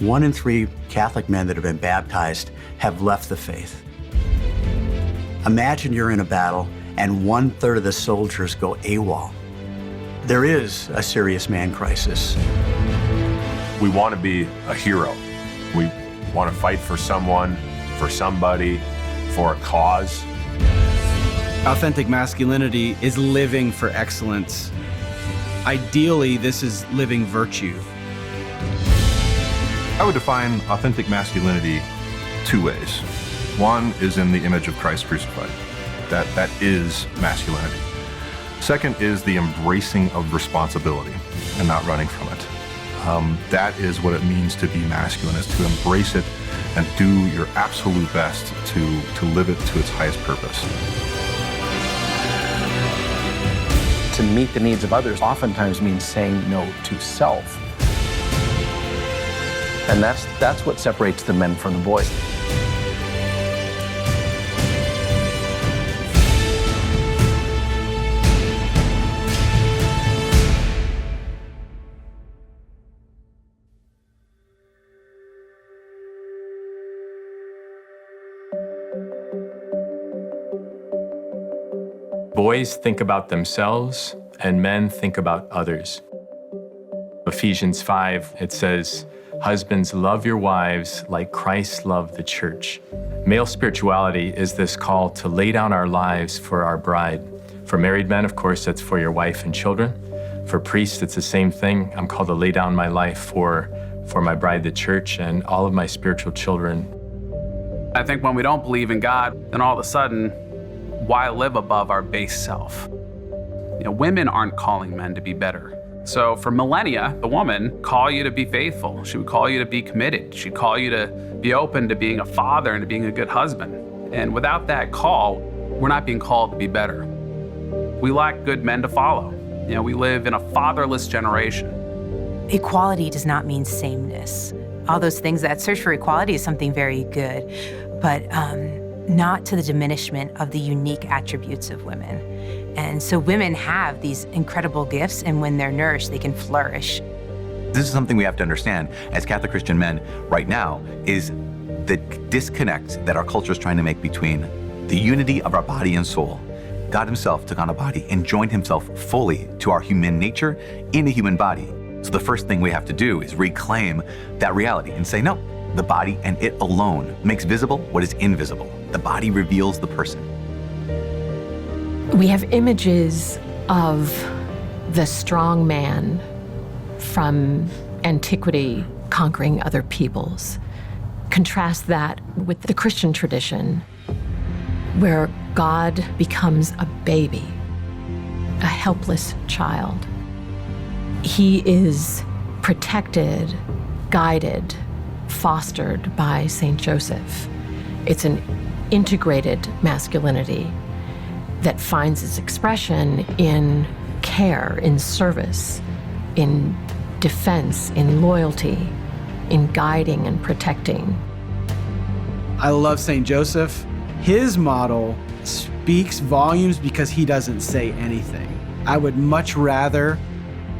1 in 3 Catholic men that have been baptized have left the faith. Imagine you're in a battle and 1/3 of the soldiers go AWOL. There is a serious man crisis. We want to be a hero. We want to fight for someone, for somebody, for a cause. Authentic masculinity is living for excellence. Ideally, this is living virtue. I would define authentic masculinity 2 ways. One is in the image of Christ crucified. That is masculinity. Second is the embracing of responsibility and not running from it. That is what it means to be masculine, is to embrace it and do your absolute best to live it to its highest purpose. To meet the needs of others oftentimes means saying no to self. And that's what separates the men from the boys. Boys think about themselves, and men think about others. Ephesians 5, it says, "Husbands, love your wives like Christ loved the church." Male spirituality is this call to lay down our lives for our bride. For married men, of course, that's for your wife and children. For priests, it's the same thing. I'm called to lay down my life for my bride, the church, and all of my spiritual children. I think when we don't believe in God, then all of a sudden, why live above our base self? Women aren't calling men to be better. So for millennia, the woman call you to be faithful. She would call you to be committed. She'd call you to be open to being a father and to being a good husband. And without that call, we're not being called to be better. We lack good men to follow. We live in a fatherless generation. Equality does not mean sameness. All those things, that search for equality is something very good, but not to the diminishment of the unique attributes of women. And so women have these incredible gifts, and when they're nourished, they can flourish. This is something we have to understand as Catholic Christian men right now, is the disconnect that our culture is trying to make between the unity of our body and soul. God himself took on a body and joined himself fully to our human nature in a human body. So the first thing we have to do is reclaim that reality and say, no, the body and it alone makes visible what is invisible. The body reveals the person. We have images of the strong man from antiquity conquering other peoples. Contrast that with the Christian tradition, where God becomes a baby, a helpless child. He is protected, guided, fostered by Saint Joseph. It's an integrated masculinity that finds its expression in care, in service, in defense, in loyalty, in guiding and protecting. I love Saint Joseph. His model speaks volumes because he doesn't say anything. I would much rather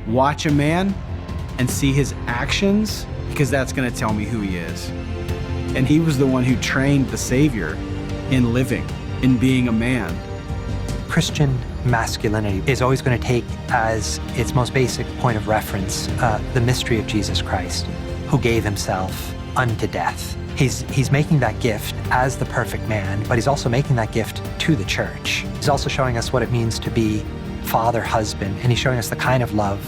watch a man and see his actions, because that's going to tell me who he is. And he was the one who trained the Savior in living, in being a man. Christian masculinity is always going to take as its most basic point of reference the mystery of Jesus Christ, who gave himself unto death. He's making that gift as the perfect man, but he's also making that gift to the church. He's also showing us what it means to be father, husband, and he's showing us the kind of love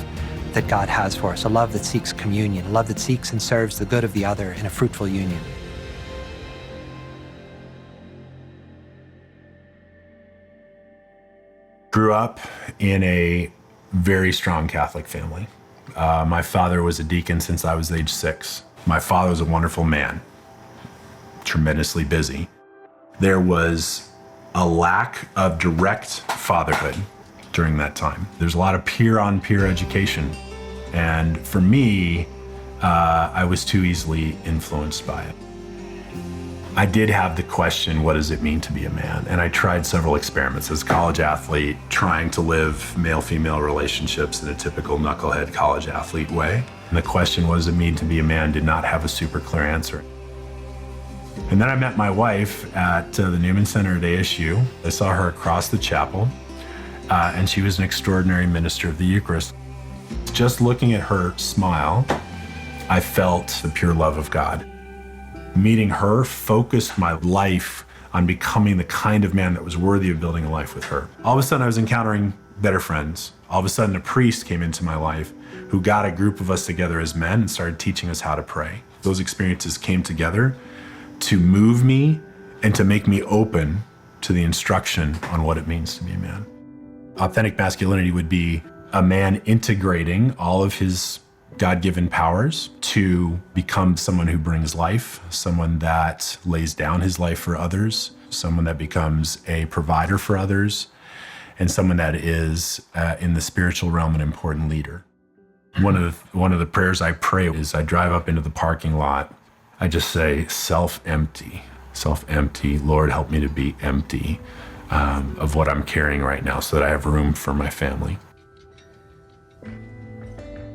that God has for us, a love that seeks communion, a love that seeks and serves the good of the other in a fruitful union. Grew up in a very strong Catholic family. My father was a deacon since I was age 6. My father was a wonderful man, tremendously busy. There was a lack of direct fatherhood during that time. There's a lot of peer-on-peer education. And for me, I was too easily influenced by it. I did have the question, what does it mean to be a man? And I tried several experiments as a college athlete, trying to live male-female relationships in a typical knucklehead college athlete way. And the question, what does it mean to be a man, did not have a super clear answer. And then I met my wife at the Newman Center at ASU. I saw her across the chapel, and she was an extraordinary minister of the Eucharist. Just looking at her smile, I felt the pure love of God. Meeting her focused my life on becoming the kind of man that was worthy of building a life with her. All of a sudden, I was encountering better friends. All of a sudden, a priest came into my life who got a group of us together as men and started teaching us how to pray. Those experiences came together to move me and to make me open to the instruction on what it means to be a man. Authentic masculinity would be a man integrating all of his God-given powers to become someone who brings life, someone that lays down his life for others, someone that becomes a provider for others, and someone that is, in the spiritual realm, an important leader. One of the prayers I pray is I drive up into the parking lot. I just say, self-empty, Lord, help me to be empty of what I'm carrying right now so that I have room for my family.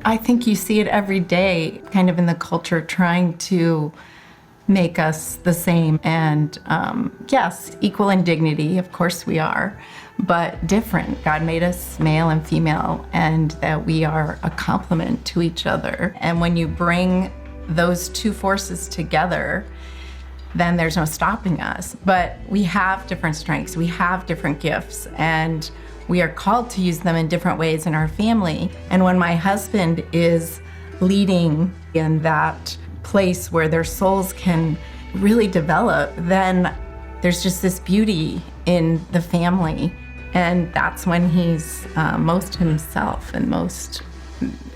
I think you see it every day, kind of in the culture, trying to make us the same. And yes, equal in dignity, of course we are, but different. God made us male and female, and that we are a complement to each other. And when you bring those two forces together, then there's no stopping us. But we have different strengths, we have different gifts, and we are called to use them in different ways in our family. And when my husband is leading in that place where their souls can really develop, then there's just this beauty in the family. And that's when he's most himself and most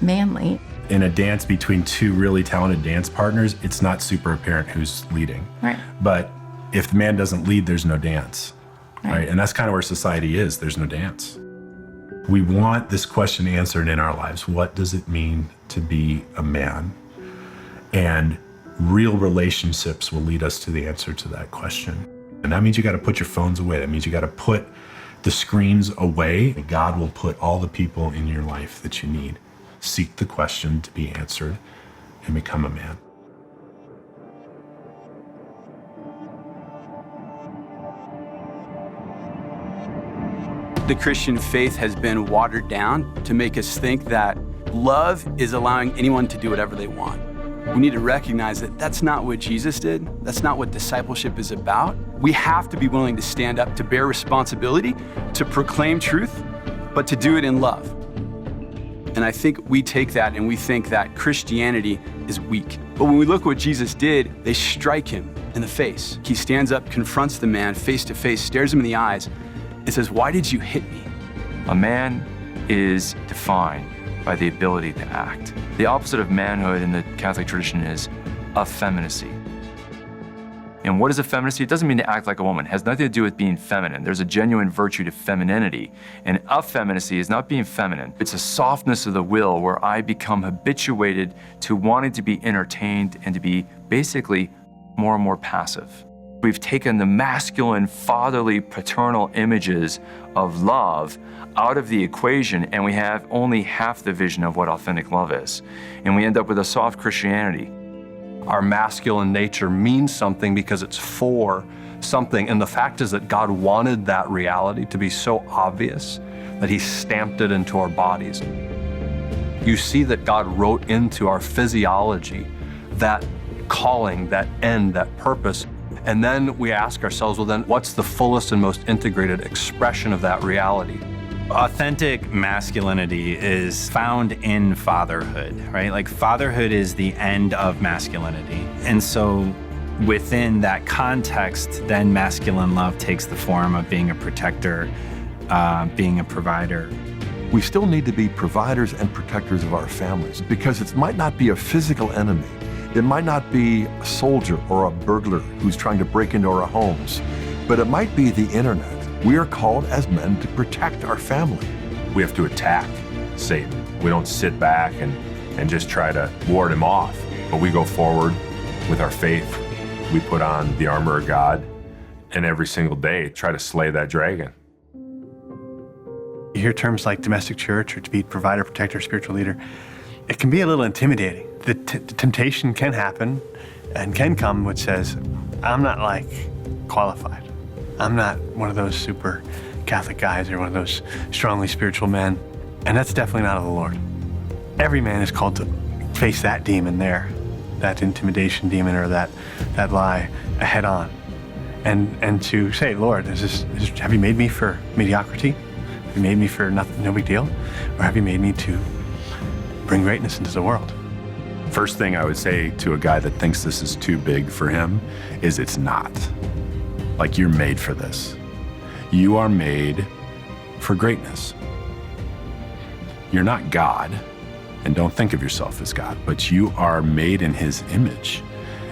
manly. In a dance between two really talented dance partners, it's not super apparent who's leading. Right. But if the man doesn't lead, there's no dance. Right? And that's kind of where society is. There's no dance. We want this question answered in our lives. What does it mean to be a man? And real relationships will lead us to the answer to that question. And that means you got to put your phones away. That means you got to put the screens away. God will put all the people in your life that you need. Seek the question to be answered and become a man. The Christian faith has been watered down to make us think that love is allowing anyone to do whatever they want. We need to recognize that that's not what Jesus did. That's not what discipleship is about. We have to be willing to stand up, to bear responsibility, to proclaim truth, but to do it in love. And I think we take that and we think that Christianity is weak. But when we look what Jesus did, they strike him in the face. He stands up, confronts the man face to face, stares him in the eyes, and says, "Why did you hit me?" A man is defined by the ability to act. The opposite of manhood in the Catholic tradition is effeminacy. And what is effeminacy? It doesn't mean to act like a woman. It has nothing to do with being feminine. There's a genuine virtue to femininity. And effeminacy is not being feminine. It's a softness of the will where I become habituated to wanting to be entertained and to be basically more and more passive. We've taken the masculine, fatherly, paternal images of love out of the equation, and we have only half the vision of what authentic love is. And we end up with a soft Christianity. Our masculine nature means something because it's for something. And the fact is that God wanted that reality to be so obvious that he stamped it into our bodies. You see that God wrote into our physiology that calling, that end, that purpose. And then we ask ourselves, well, then what's the fullest and most integrated expression of that reality? Authentic masculinity is found in fatherhood, right? Like fatherhood is the end of masculinity. And so within that context, then masculine love takes the form of being a protector, being a provider. We still need to be providers and protectors of our families because it might not be a physical enemy. It might not be a soldier or a burglar who's trying to break into our homes, but it might be the internet. We are called as men to protect our family. We have to attack Satan. We don't sit back and just try to ward him off, but we go forward with our faith, We put on the armor of God and every single day try to slay that dragon. You hear terms like domestic church or to be provider, protector, spiritual leader. It can be a little intimidating. The temptation can happen and can come which says, I'm not like qualified. I'm not one of those super Catholic guys or one of those strongly spiritual men. And that's definitely not of the Lord. Every man is called to face that demon there, that intimidation demon or that lie head on. And to say, Lord, have you made me for mediocrity? Have you made me for nothing, no big deal? Or have you made me to bring greatness into the world? First thing I would say to a guy that thinks this is too big for him is it's not. Like, you're made for this. You are made for greatness. You're not God, and don't think of yourself as God, but you are made in His image.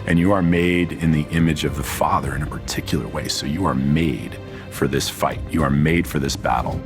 And you are made in the image of the Father in a particular way. So you are made for this fight. You are made for this battle.